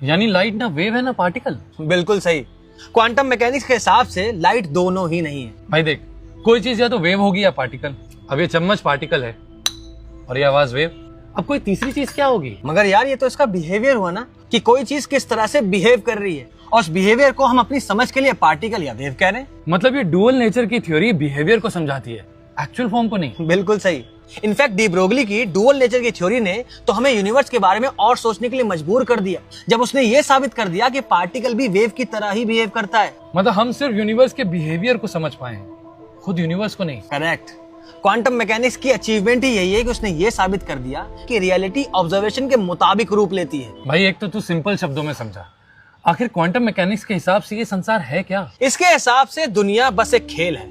यानी लाइट ना वेव है ना पार्टिकल। बिल्कुल सही। क्वांटम मैकेनिक्स के हिसाब से लाइट दोनों ही नहीं है। भाई देख, कोई चीज या तो वेव होगी या पार्टिकल। अब ये चम्मच पार्टिकल है और ये आवाज वेव। अब कोई तीसरी चीज क्या होगी? मगर यार ये तो इसका बिहेवियर हुआ ना, कि कोई चीज किस तरह से बिहेव कर रही है, और उस बिहेवियर को हम अपनी समझ के लिए पार्टिकल या वेव कह रहे हैं। मतलब ये डुअल नेचर की थ्योरी बिहेवियर को समझाती है, एक्चुअल फॉर्म को नहीं। बिल्कुल सही। इनफैक्ट डी ब्रोगली की डुअल नेचर की थ्योरी ने तो हमें यूनिवर्स के बारे में और सोचने के लिए मजबूर कर दिया, जब उसने ये साबित कर दिया कि पार्टिकल भी वेव की तरह ही बिहेव करता है। मतलब हम सिर्फ यूनिवर्स के बिहेवियर को समझ पाए हैं, खुद यूनिवर्स को नहीं। करेक्ट। क्वांटम मैकेनिक्स की अचीवमेंट ही यही है कि उसने ये साबित कर दिया कि रियलिटी ऑब्जर्वेशन के मुताबिक रूप लेती है। भाई एक तो तू सिंपल शब्दों में समझा, आखिर क्वांटम मैकेनिक्स के हिसाब से ये संसार है क्या? इसके हिसाब से दुनिया बस एक खेल है,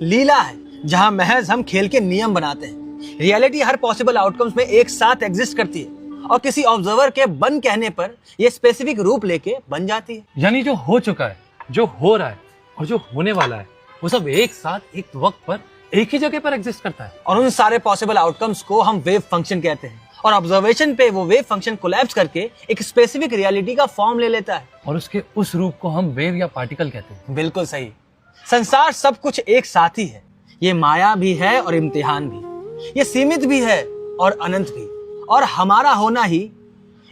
लीला है, जहां महज हम खेल के नियम बनाते हैं। रियलिटी हर पॉसिबल आउटकम्स में एक साथ एग्जिस्ट करती है और किसी ऑब्जर्वर के बन कहने पर यह स्पेसिफिक रूप लेके बन जाती है। यानी जो हो चुका है, जो हो रहा है और जो होने वाला है, वो सब एक साथ एक वक्त पर एक ही जगह पर एग्जिस्ट करता है। और उन सारे पॉसिबल आउटकम्स को हम वेव फंक्शन कहते हैं, और ऑब्जर्वेशन पे वो वेव फंक्शन कोलैप्स करके एक स्पेसिफिक रियलिटी का फॉर्म ले लेता है, और उसके उस रूप को हम वेव या पार्टिकल कहते हैं। बिल्कुल सही। संसार सब कुछ एक साथ ही है। ये माया भी है और इम्तिहान भी, ये सीमित भी है और अनंत भी, और हमारा होना ही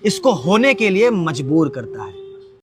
इसको होने के लिए मजबूर करता है।